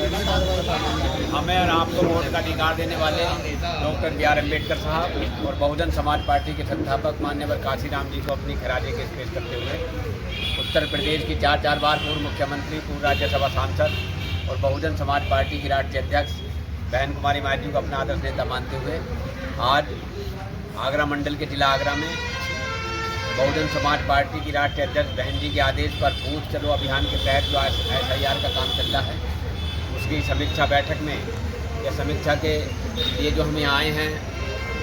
हमें और आपको वोट का अधिकार देने वाले डॉक्टर बी आर अम्बेडकर साहब और बहुजन समाज पार्टी के संस्थापक माननीय काशीराम जी को अपनी खराजे के पेश करते हुए उत्तर प्रदेश की चार बार पूर्व मुख्यमंत्री, पूर्व राज्यसभा सांसद और बहुजन समाज पार्टी की राष्ट्रीय अध्यक्ष बहन कुमारी मायावती को अपना आदर्श नेता मानते हुए आज आगरा मंडल के जिला आगरा में बहुजन समाज पार्टी की राष्ट्रीय अध्यक्ष बहन जी के आदेश पर बूथ चलो अभियान के तहत जो SIR का काम चल रहा है, उसकी समीक्षा बैठक में या समीक्षा के लिए जो हम यहाँ आए हैं,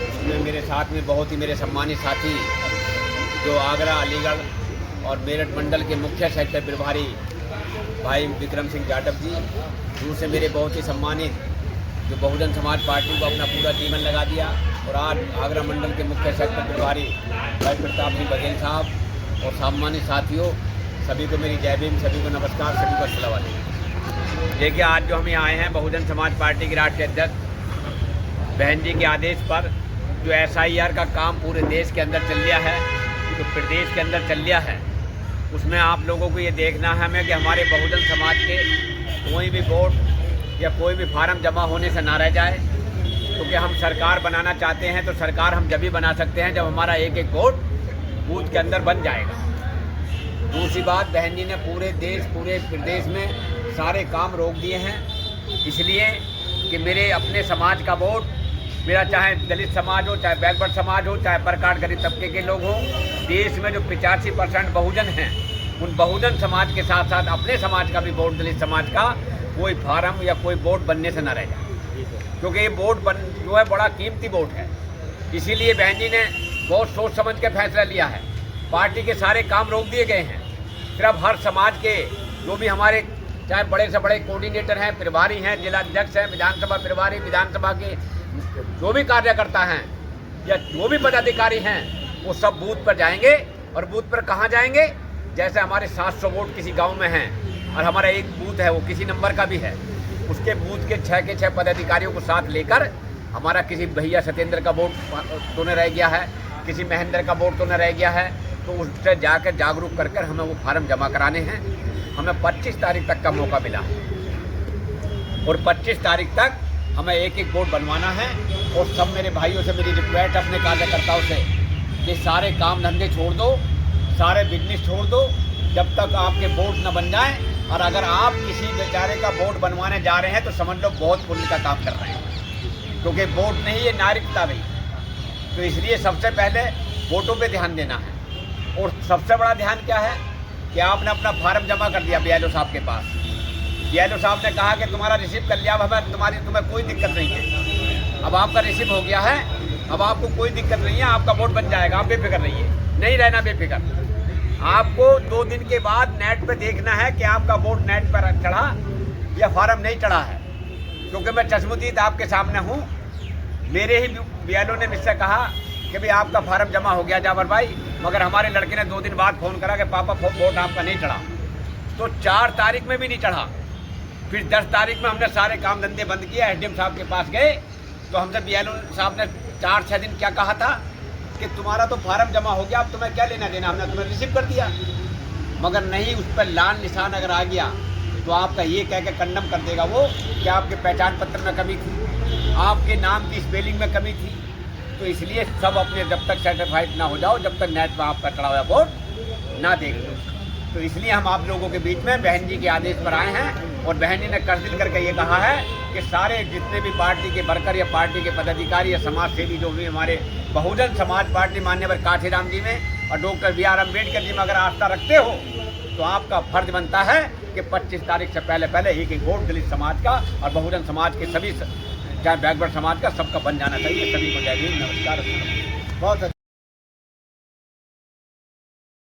उसमें मेरे साथ में बहुत ही मेरे सम्मानित साथी जो आगरा, अलीगढ़ और मेरठ मंडल के मुख्य सेक्टर प्रभारी भाई विक्रम सिंह जाटव जी, दूसरे मेरे बहुत ही सम्मानित जो बहुजन समाज पार्टी को अपना पूरा जीवन लगा दिया और आज आगरा मंडल के मुख्य सेक्टर प्रभारी भाई प्रताप सिंह बघेल साहब और सम्मानित साथियों, सभी को मेरी जय भीम, सभी को नमस्कार, सभी को अस्सलाम वालेकुम। देखिए, आज जो हम यहाँ आए हैं बहुजन समाज पार्टी की राष्ट्रीय अध्यक्ष बहन जी के आदेश पर जो SIR का काम पूरे देश के अंदर चल रहा है, जो प्रदेश के अंदर चल रहा है, उसमें आप लोगों को ये देखना है हमें कि हमारे बहुजन समाज के कोई भी वोट या कोई भी फार्म जमा होने से ना रह जाए, क्योंकि हम सरकार बनाना चाहते हैं तो सरकार हम जब भी बना सकते हैं जब हमारा एक एक वोट बूथ के अंदर बन जाएगा। दूसरी बात, बहन जी ने पूरे प्रदेश में सारे काम रोक दिए हैं, इसलिए कि मेरे अपने समाज का वोट, मेरा चाहे दलित समाज हो, चाहे बैकवर्ड समाज हो, चाहे प्रकाट गरीब तबके के लोग हों, देश में जो 85% बहुजन हैं, उन बहुजन समाज के साथ साथ अपने समाज का भी वोट, दलित समाज का कोई फार्म या कोई वोट बनने से न रह जाए, क्योंकि ये वोट जो है बड़ा कीमती वोट है। इसीलिए बहन जी ने बहुत सोच समझ के फैसला लिया है। पार्टी के सारे काम रोक दिए गए हैं। सिर्फ हर समाज के जो भी हमारे चाहे बड़े से बड़े कोऑर्डिनेटर हैं, प्रभारी हैं, जिला अध्यक्ष हैं, विधानसभा प्रभारी, विधानसभा के जो भी कार्यकर्ता हैं या जो भी पदाधिकारी हैं, वो सब बूथ पर जाएंगे। और बूथ पर कहाँ जाएंगे? जैसे हमारे 700 वोट किसी गांव में हैं और हमारा एक बूथ है, वो किसी नंबर का भी है, उसके बूथ के 6 के 6 पदाधिकारियों को साथ लेकर हमारा किसी भैया सत्येंद्र का वोट तो न रह गया है, किसी महेंद्र का वोट तो न रह गया है, तो उससे जाकर जागरूक कर हमें वो फार्म जमा कराने हैं। हमें 25 तारीख तक का मौका मिला है और 25 तारीख तक हमें एक एक वोट बनवाना है। और सब मेरे भाइयों से मेरी रिक्वेस्ट, अपने कार्यकर्ताओं से, कि सारे काम धंधे छोड़ दो, सारे बिजनेस छोड़ दो, जब तक आपके वोट न बन जाए। और अगर आप किसी बेचारे का वोट बनवाने जा रहे हैं तो समझ लो बहुत पुण्य का काम कर रहे हैं, क्योंकि वोट नहीं, ये नागरिकता भी। तो इसलिए सबसे पहले वोटों पे ध्यान देना है। और सबसे बड़ा ध्यान क्या है कि आपने अपना फार्म जमा कर दिया BLO साहब के पास। BLO साहब ने कहा कि तुम्हारा रिसीव कर लिया, अब हमें तुम्हें कोई दिक्कत नहीं है। अब आपका रिसीव हो गया है, अब आपको कोई दिक्कत नहीं है, आपका वोट बन जाएगा, आप बेफिक्र रहिए, नहीं रहना बेफिक्र। आपको 2 दिन के बाद नेट पे देखना है कि आपका वोट नेट पर चढ़ा या फार्म नहीं चढ़ा है, क्योंकि मैं चश्मदीद आपके सामने हूँ। मेरे ही BLO ने मुझसे कहा कि भाई आपका फार्म जमा हो गया जावर भाई, मगर हमारे लड़के ने 2 दिन बाद फ़ोन करा कि पापा वोट आपका नहीं चढ़ा। तो 4 तारीख में भी नहीं चढ़ा। फिर 10 तारीख में हमने सारे काम धंधे बंद किए, SDM साहब के पास गए तो हमसे BLO साहब ने 4-6 दिन क्या कहा था कि तुम्हारा तो फार्म जमा हो गया, अब तुम्हें क्या लेना देना, हमने तुम्हें रिसीव कर दिया। मगर नहीं, उस पर लाल निशान अगर आ गया तो आपका ये कह के कंडम कर देगा वो कि आपके पहचान पत्र में कमी थी, आपके नाम की स्पेलिंग में कमी थी। तो इसलिए सब अपने जब तक सर्टिफाइड ना हो जाओ, जब तक नेट पर आपका चढ़ा हुआ वोट ना देख लो। तो इसलिए हम आप लोगों के बीच में बहन जी के आदेश पर आए हैं। और बहन जी ने कसदिल करके ये कहा है कि सारे जितने भी पार्टी के वर्कर या पार्टी के पदाधिकारी या समाज सेवी जो भी हमारे बहुजन समाज पार्टी माननीय काशीराम जी में और डॉक्टर BR अम्बेडकर जी में अगर आस्था रखते हो तो आपका फर्ज बनता है कि 25 तारीख से पहले एक एक वोट दलित समाज का और बहुजन समाज के सभी, चाहे बैकवर्ड समाज का, सबका बन जाना चाहिए। सभी को जय हिंद, नमस्कार। बहुत अच्छा।